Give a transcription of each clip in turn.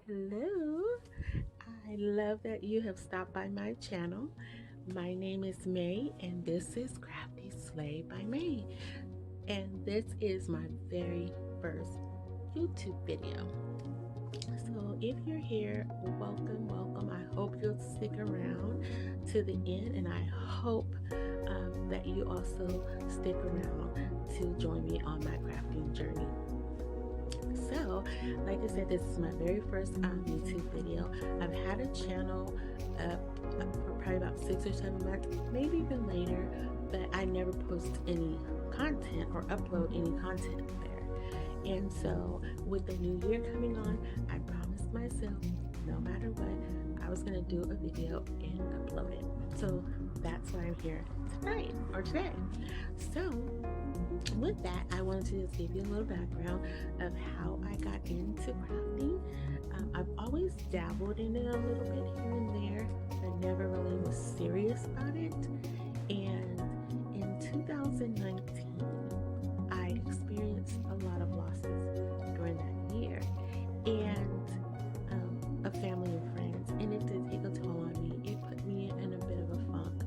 Hello, I love that you have stopped by my channel. My name is May, and this is Crafty Slay by May. And this is my very first YouTube video. So if you're here, welcome, welcome. I hope you'll stick around to the end, and I hope that you also stick around to join me on my crafting journey. So, like I said, this is my very first YouTube video. I've had a channel for probably about 6 or 7 months, maybe even later, but I never post any content or upload any content there. And so, with the new year coming on, I promised myself, no matter what, I was going to do a video and upload it. So, that's why I'm here tonight or today. So, with that, I wanted to just give you a little background of how I got into crafting. I've always dabbled in it a little bit here and there, but never really was serious about it. And in 2019, I experienced a lot of losses during that year, and a family and friends, and it did take a toll on me. It put me in a bit of a funk,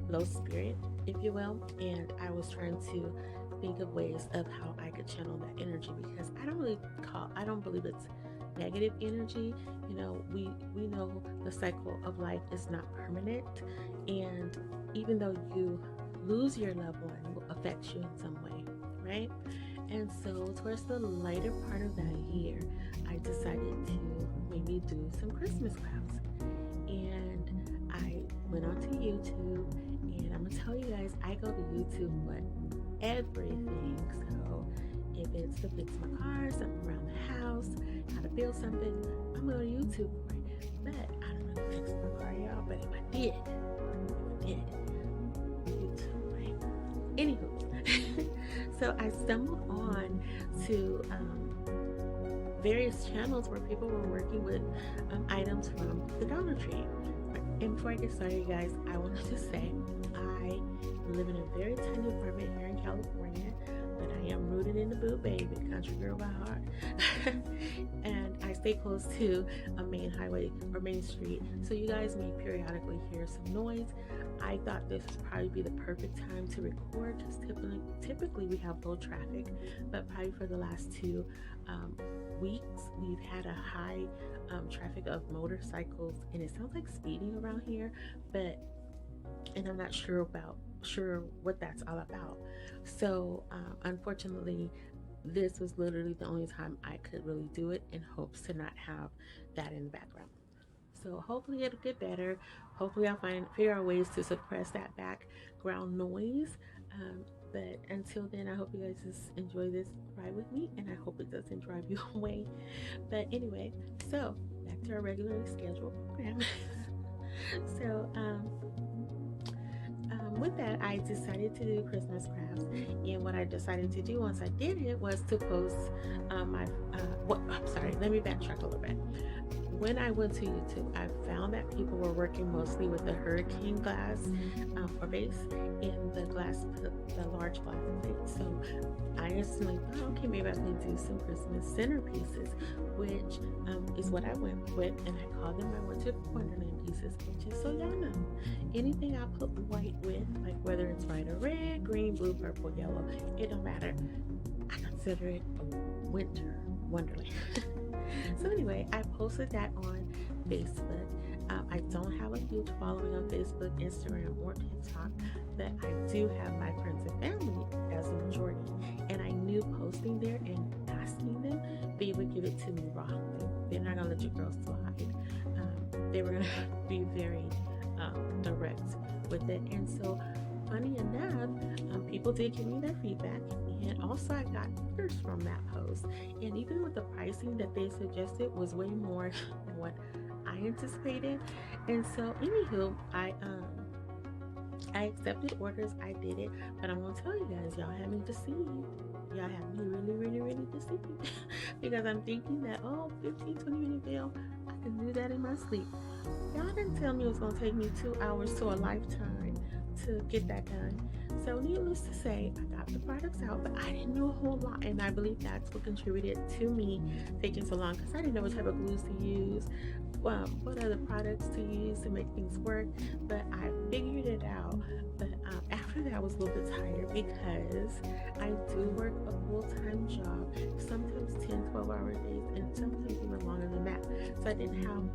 low spirit, if you will, and I was trying to think of ways of how I could channel that energy, because I don't believe it's negative energy. You know, we know the cycle of life is not permanent, and even though you lose your loved one, it will affect you in some way, right? And so towards the later part of that year, I decided to maybe do some Christmas crafts, and I went onto YouTube, and I'm gonna tell you guys, I go to YouTube for everything. So if it's to fix my car, something around the house, how to build something, I'm going to YouTube for it. But I don't really fix my car, y'all. But if I did, YouTube, right? Anywho, so I stumbled on to various channels where people were working with items from the Dollar Tree. And before I get started, you guys, I wanted to say I live in a very tiny apartment here in California, but I am rooted in the Boo Baby, country girl by heart. And I stay close to a main highway or main street, so you guys may periodically hear some noise. I thought this would probably be the perfect time to record, because typically we have low traffic, but probably for the last 2 weeks we've had a high traffic of motorcycles, and it sounds like speeding around here, and I'm not sure what that's all about. So unfortunately, this was literally the only time I could really do it, in hopes to not have that in the background. So hopefully it'll get better. Hopefully I'll figure out ways to suppress that background noise. But until then, I hope you guys just enjoy this ride with me, and I hope it doesn't drive you away. But anyway, so back to our regularly scheduled program. So with that, I decided to do Christmas crafts, and what I decided to do once I did it was to post I'm sorry, let me backtrack a little bit. When I went to YouTube, I found that people were working mostly with the hurricane glass or base in the large glass plate. So I instantly thought, okay, maybe I can do some Christmas centerpieces, which is what I went with, and I called them my Winter Wonderland pieces. Just so y'all know, anything I put white with, like whether it's white or red, green, blue, purple, yellow, it don't matter. I consider it a Winter Wonderland. So anyway, I posted that on Facebook. I don't have a huge following on Facebook, Instagram, or TikTok, but I do have my friends and family as a majority. And I knew posting there and asking them, they would give it to me raw. They're not gonna let your girls slide. They were gonna be very direct with it. And so, funny enough, people did give me their feedback, and also I got orders from that post. And even with the pricing that they suggested was way more than what I anticipated. And so, anywho, I accepted orders. I did it, but I'm gonna tell you guys, y'all have me deceived. Y'all have me really, really, really deceived because I'm thinking that 15-20 minute video, I can do that in my sleep. Y'all didn't tell me it was gonna take me 2 hours to a lifetime to get that done. So needless to say, I got the products out, but I didn't know a whole lot, and I believe that's what contributed to me taking so long, because I didn't know what type of glues to use, what other products to use to make things work. But I figured it out. But after that, I was a little bit tired because I do work a full-time job, sometimes 10, 12-hour days, and sometimes even longer than that. So I didn't have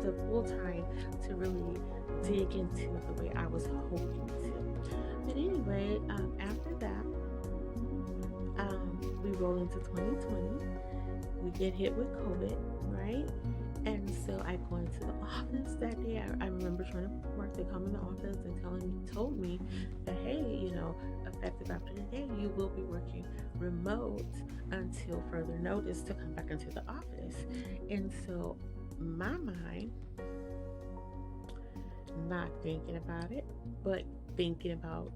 the full time to really dig into it the way I was hoping to. But anyway, after that, we roll into 2020. We get hit with COVID, right? And so I go into the office that day. I remember trying to work. They come in the office and told me that, hey, effective after today, you will be working remote until further notice to come back into the office. And so my mind, not thinking about it, but thinking about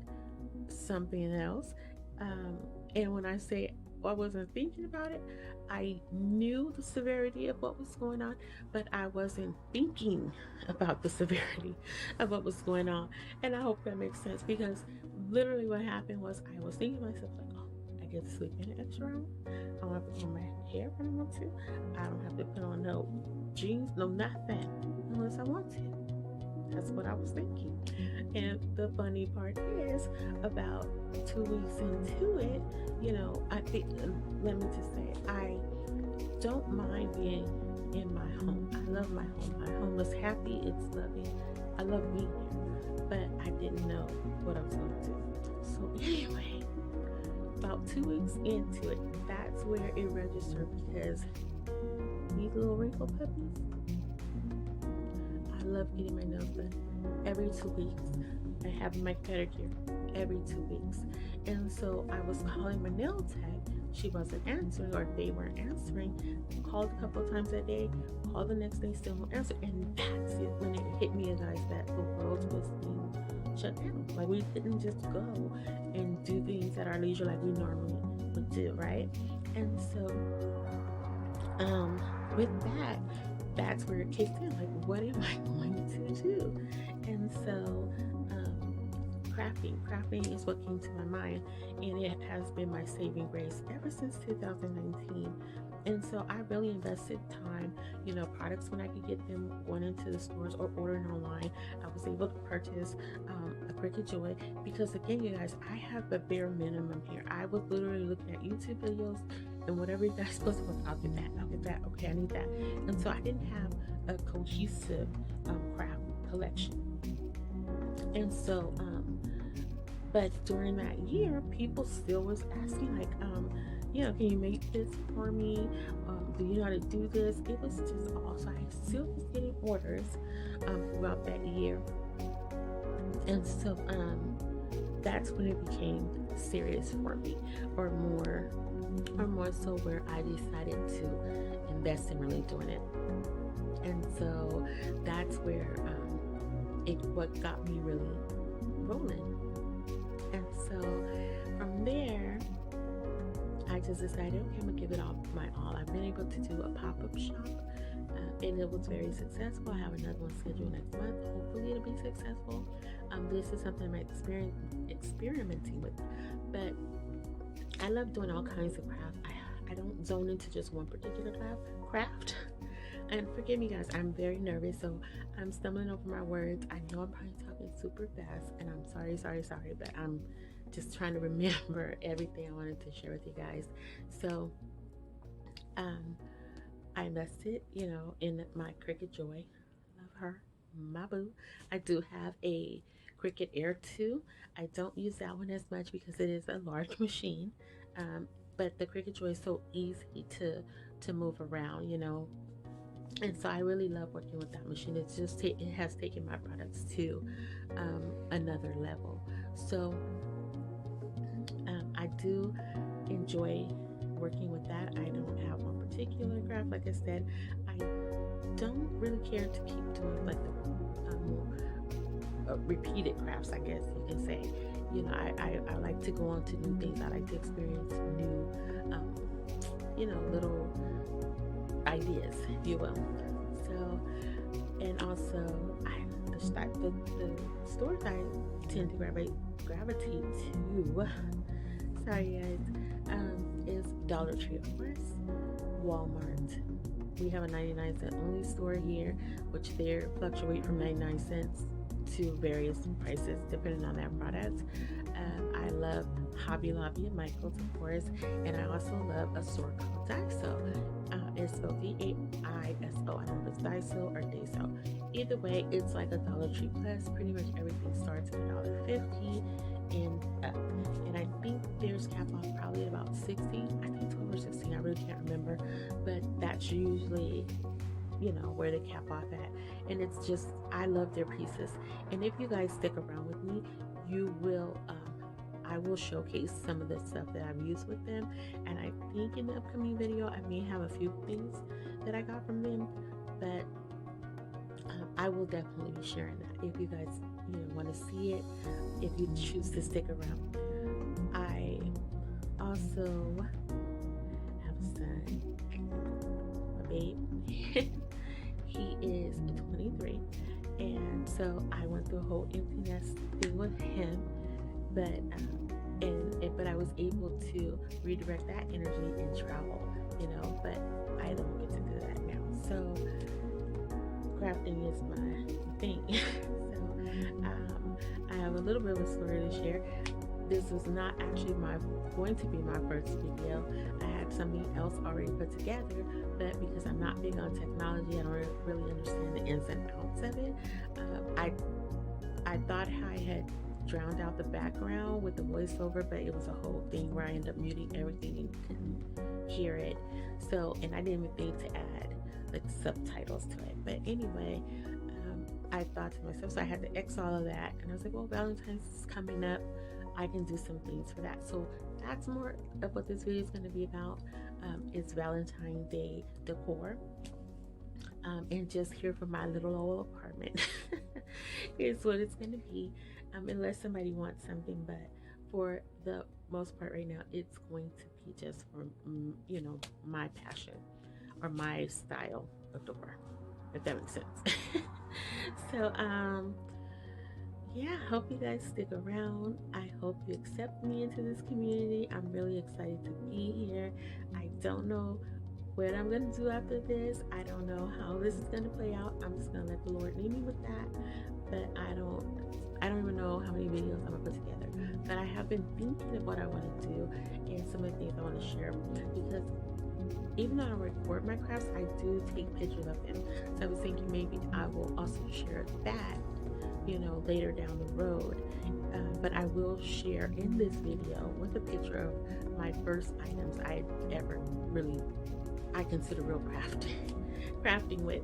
something else. And when I say I wasn't thinking about it, I knew the severity of what was going on, but I wasn't thinking about the severity of what was going on. And I hope that makes sense, because literally what happened was I was thinking to myself, like, oh, I get to sleep in an extra room. I don't have to comb my hair when I want to. I don't have to put on no jeans, no nothing, unless I want to. That's what I was thinking. And the funny part is, about 2 weeks into it, I think, let me just say, I don't mind being in my home. I love my home. My home is happy. It's loving. I love being here. But I didn't know what I was going to do. So anyway, about 2 weeks into it, that's where it registered, because these little wrinkle puppies, I love getting my nails done every 2 weeks. I have my pedicure every 2 weeks. And so I was calling my nail tech. She wasn't answering, or they weren't answering. Called a couple of times that day, called the next day, still won't answer. And that's it, when it hit me, guys, that the world was being shut down. Like, we couldn't just go and do things at our leisure like we normally would do, right? And so with that, that's where it kicked in. Like, what am I going to do? And so crafting is what came to my mind, and it has been my saving grace ever since 2019. And so I really invested time, products when I could get them, going into the stores or ordering online. I was able to purchase a Cricut Joy, because again, you guys, I have the bare minimum here. I was literally looking at YouTube videos, and whatever you guys post, I'll get that, okay, I need that. And so I didn't have a cohesive craft collection. And so but during that year, people still was asking, like, can you make this for me? Do you know how to do this? It was just awesome. I still was getting orders throughout that year. And so that's when it became serious for me, or more so, where I decided to invest in really doing it. And so that's where what got me really rolling. And so from there, I just decided, okay, I'm gonna give it all my all. I've been able to do a pop-up shop, and it was very successful. I have another one scheduled next month. Hopefully it'll be successful. This is something I'm experimenting with, but I love doing all kinds of craft. I don't zone into just one particular craft. And forgive me, guys, I'm very nervous, so I'm stumbling over my words. I know I'm probably talking super fast, and I'm sorry, but I'm just trying to remember everything I wanted to share with you guys. So I invested, in my Cricut Joy. Love her, my boo. I do have a Cricut Air 2. I don't use that one as much because it is a large machine, but the Cricut Joy is so easy to move around, And so I really love working with that machine. It's just it has taken my products to another level. So I do enjoy working with that. I don't have one particular craft. Like I said, I don't really care to keep doing like the repeated crafts, I guess you can say. I like to go on to new things. I like to experience new, little ideas, if you will. So, and also the the stores I tend to gravitate to, sorry guys, is Dollar Tree, of course, Walmart. We have a 99-cent only store here, which they fluctuate from 99 cents to various prices depending on their products. I love Hobby Lobby and Michael's, of course, and I also love a store called Daiso. It's spelled Daiso. I don't know if it's Daiso or Daiso. Either way, it's like a Dollar Tree Plus. Pretty much everything starts at $1.50 and up. And I think there's cap off probably at about 60. I think 12 or 16. I really can't remember, but that's usually where they cap off at. And it's just, I love their pieces. And if you guys stick around with me, you will I will showcase some of the stuff that I've used with them, and I think in the upcoming video I may have a few things that I got from them, but I will definitely be sharing that if you guys want to see it, if you choose to stick around. I also have a son, my babe. He is 23, and so I went through a whole empty nest thing with him, but I was able to redirect that energy and travel, but I don't get to do that now. So crafting is my thing. So I have a little bit of a story to share. This was not actually going to be my first video. I had something else already put together, but because I'm not big on technology, I don't really understand the ins and outs of it. I thought I had drowned out the background with the voiceover, but it was a whole thing where I ended up muting everything and couldn't hear it. So, and I didn't even think to add like subtitles to it. But anyway, I thought to myself, so I had to X all of that, and I was like, well, Valentine's is coming up. I can do some things for that. So that's more of what this video is going to be about. It's Valentine's Day decor. And just here from my little old apartment is what it's going to be, unless somebody wants something, but for the most part right now it's going to be just for my passion or my style of decor, if that makes sense. So yeah, I hope you guys stick around. I hope you accept me into this community. I'm really excited to be here. I don't know what I'm gonna do after this. I don't know how this is gonna play out. I'm just gonna let the Lord lead me with that. But I don't even know how many videos I'm gonna put together. But I have been thinking of what I want to do and some of the things I want to share, because even though I record my crafts, I do take pictures of them. So I was thinking maybe I will also share that, later down the road. But I will share in this video with a picture of my first items I ever I consider real crafting with.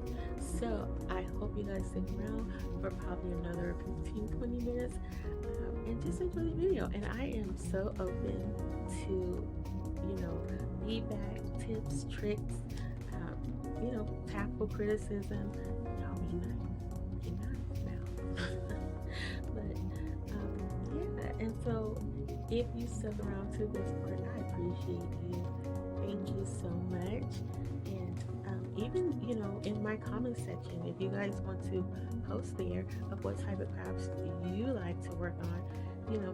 So I hope you guys stick around for probably another 15-20 minutes and just enjoy the video. And I am so open to feedback, tips, tricks, tactful criticism. Y'all be nice now. But yeah, and so if you stuck around to this part, I appreciate you. Thank you so much. And even in my comment section, if you guys want to post there of what type of crafts you like to work on,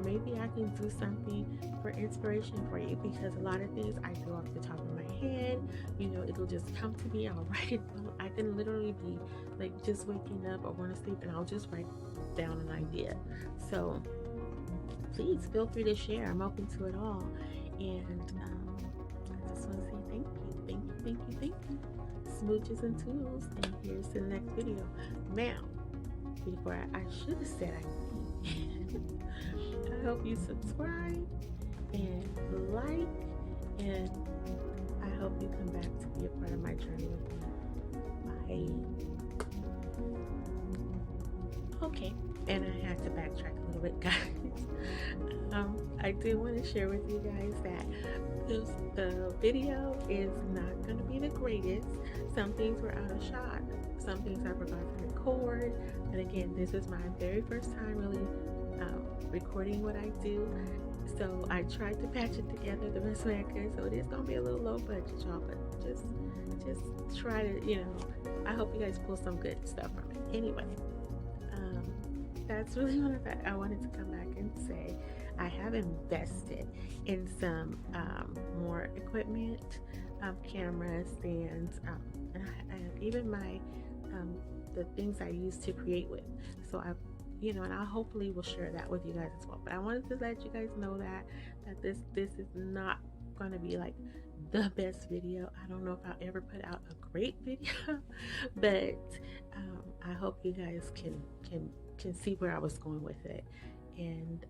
maybe I can do something for inspiration for you, because a lot of things I do off the top of my head. It'll just come to me. I'll write it down. I can literally be like just waking up or want to sleep, and I'll just write down an idea. So please feel free to share. I'm open to it all. And I just want to say thank you. Smooches and toodles, and here's to the next video. Now, before I should have said I hope you subscribe and like, and I hope you come back to be a part of my journey with me. Bye. Okay, and I had to backtrack a little bit, guys. I do want to share with you guys that the video is not going to be the greatest. Some things were out of shot. Some things I forgot to record. And again, this is my very first time really recording what I do. So I tried to patch it together the best way I could. So it is going to be a little low budget, y'all. But just try to, I hope you guys pull some good stuff from it. Anyway, that's really what I wanted to come back and say. I have invested in some more equipment, cameras, and even my the things I use to create with. So I, and I hopefully will share that with you guys as well. But I wanted to let you guys know that this is not going to be like the best video. I don't know if I'll ever put out a great video, but I hope you guys can see where I was going with it, and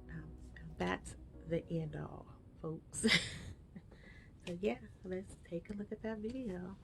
that's the end all, folks. So yeah, let's take a look at that video.